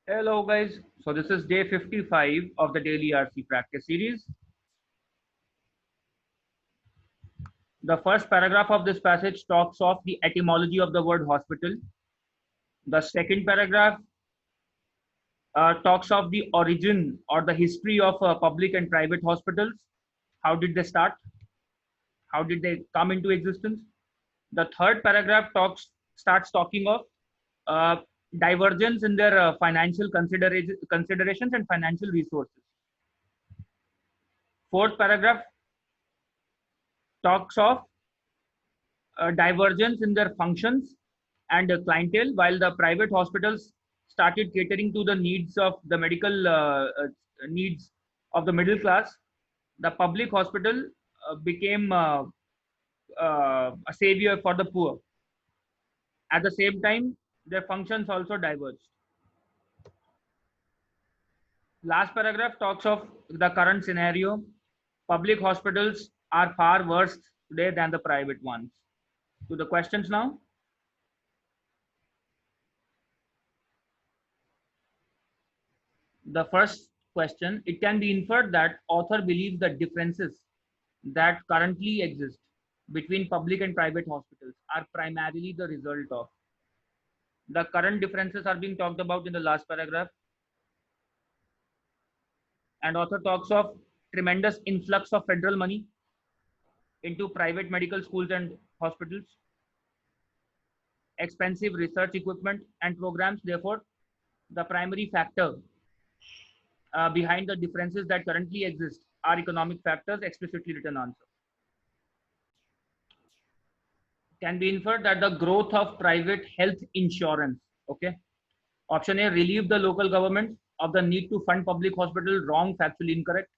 Hello guys, so this is day 55 of the daily RC practice series. The first paragraph of this passage talks of the etymology of the word hospital. The second paragraph talks of the origin or the history of public and private hospitals. How did they start? How did they come into existence? The third paragraph starts talking of uh, divergence in their financial considerations and financial resources. Fourth paragraph talks of divergence in their functions and clientele, while the private hospitals started catering to the needs of the medical needs of the middle class. The public hospital became a savior for the poor. At the same time, their functions also diverged. Last paragraph talks of the current scenario. Public hospitals are far worse today than the private ones. To the questions now. The first question, it can be inferred that author believes the differences that currently exist between public and private hospitals are primarily the result of the current differences are being talked about in the last paragraph, and author talks of tremendous influx of federal money into private medical schools and hospitals, expensive research equipment and programs. Therefore, the primary factor behind the differences that currently exist are economic factors, explicitly written answer. Can be inferred that the growth of private health insurance, okay. Option A, relieve the local government of the need to fund public hospital. Wrong, factually incorrect.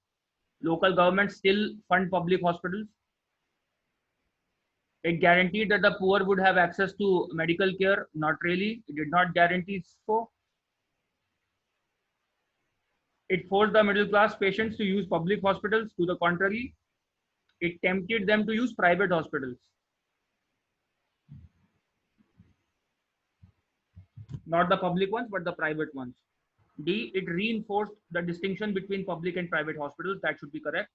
Local governments still fund public hospitals. It guaranteed that the poor would have access to medical care. Not really. It did not guarantee so. It forced the middle class patients to use public hospitals. To the contrary, it tempted them to use private hospitals. Not the public ones, but the private ones. D, it reinforced the distinction between public and private hospitals. That should be correct.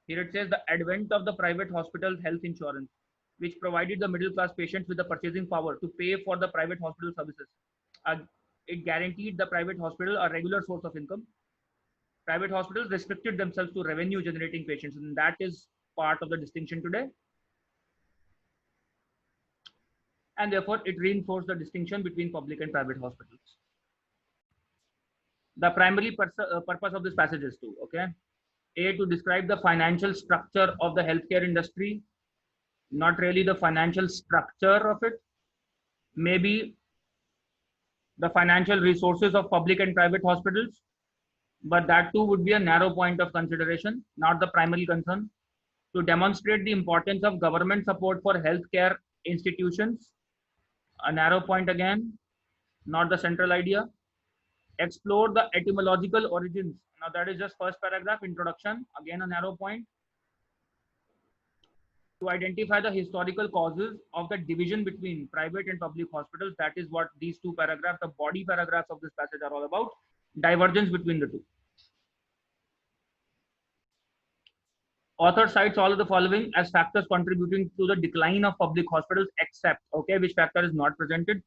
Here it says the advent of the private hospital health insurance, which provided the middle class patients with the purchasing power to pay for the private hospital services. Uh, it guaranteed the private hospital a regular source of income. Private hospitals restricted themselves to revenue generating patients, and that is part of the distinction today. And therefore, it reinforced the distinction between public and private hospitals. The primary purpose of this passage is to, okay, A, to describe the financial structure of the healthcare industry, not really the financial structure of it, maybe the financial resources of public and private hospitals, but that too would be a narrow point of consideration, not the primary concern. To demonstrate the importance of government support for healthcare institutions, a narrow point again, not the central idea. Explore the etymological origins. Now that is just first paragraph, introduction, again a narrow point. To identify the historical causes of the division between private and public hospitals. That is what these two paragraphs, the body paragraphs of this passage are all about. Divergence between the two. Author cites all of the following as factors contributing to the decline of public hospitals, except, okay, which factor is not presented.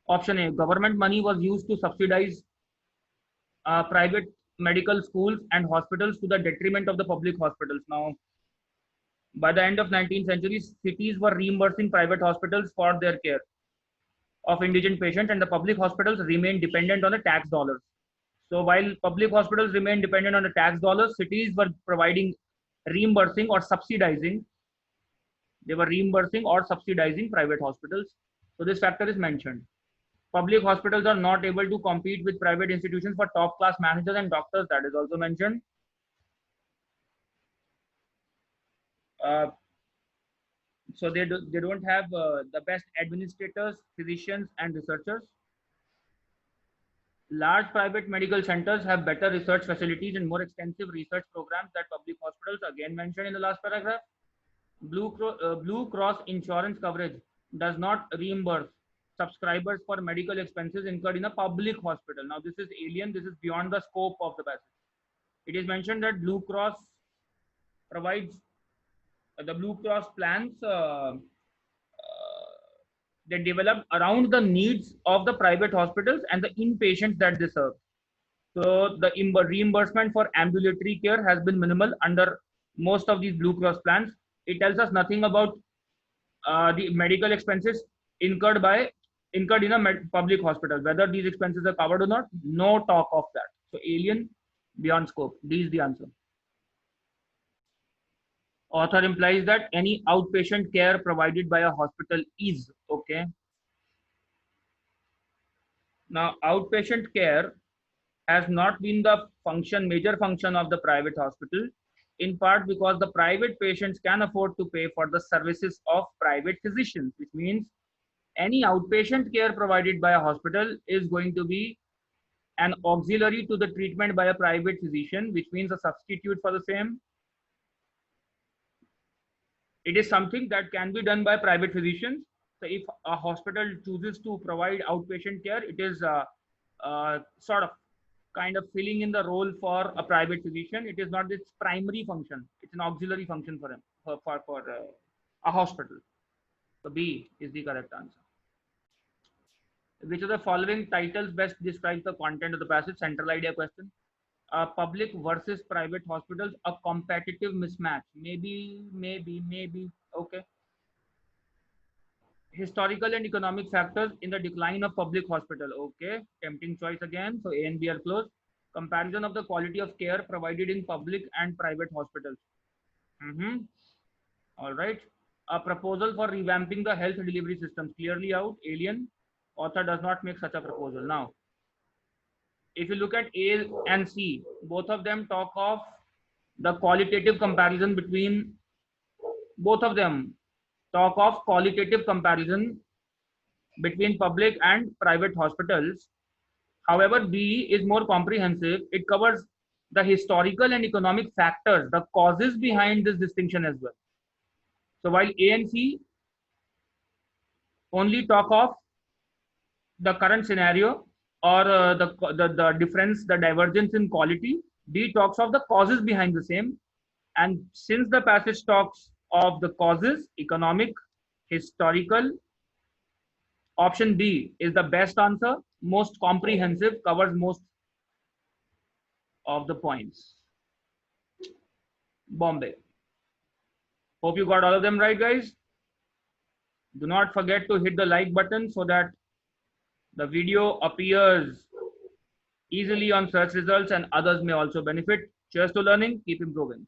Option A, government money was used to subsidize private medical schools and hospitals to the detriment of the public hospitals. Now, by the end of 19th century, cities were reimbursing private hospitals for their care of indigent patients, and the public hospitals remained dependent on the tax dollars. So while public hospitals remained dependent on the tax dollars, cities were providing, reimbursing or subsidizing. They were reimbursing or subsidizing private hospitals. So this factor is mentioned. Public hospitals are not able to compete with private institutions for top class managers and doctors. That is also mentioned. Uh, so they don't have the best administrators, physicians, and researchers. Large private medical centers have better research facilities and more extensive research programs that public hospitals, again mentioned in the last paragraph. Blue Cross insurance coverage does not reimburse subscribers for medical expenses incurred in a public hospital. Now this is alien, this is beyond the scope of the passage. It is mentioned that Blue Cross provides the Blue Cross plans they developed around the needs of the private hospitals and the inpatients that they serve. So the reimbursement for ambulatory care has been minimal under most of these Blue Cross plans. It tells us nothing about the medical expenses incurred in a public hospital, whether these expenses are covered or not. No talk of that. So alien, beyond scope. D is the answer. Author implies that any outpatient care provided by a hospital is okay. Now, outpatient care has not been the major function of the private hospital, in part because the private patients can afford to pay for the services of private physicians, which means any outpatient care provided by a hospital is going to be an auxiliary to the treatment by a private physician, which means a substitute for the same. It is something that can be done by private physicians. So if a hospital chooses to provide outpatient care, it is sort of kind of filling in the role for a private physician. It is not its primary function. It's an auxiliary function for him, for a hospital. So B is the correct answer. Which of the following titles best describes the content of the passage? Central idea question. Public versus private hospitals, a competitive mismatch. Maybe. Okay. Historical and economic factors in the decline of public hospital. Okay. Tempting choice again. So A and B are close. Comparison of the quality of care provided in public and private hospitals. All right. A proposal for revamping the health delivery systems. Clearly out. Alien. Author does not make such a proposal. Now, if you look at A and C, both of them talk of the qualitative comparison between, both of them talk of qualitative comparison between public and private hospitals. However, B is more comprehensive. It covers the historical and economic factors, the causes behind this distinction as well. So while A and C only talk of the current scenario, or the difference, the divergence in quality, D talks of the causes behind the same. And since the passage talks of the causes, economic, historical, option B is the best answer, most comprehensive, covers most of the points. Bombay. Hope you got all of them right, guys. Do not forget to hit the like button so that the video appears easily on search results and others may also benefit. Cheers to learning. Keep improving.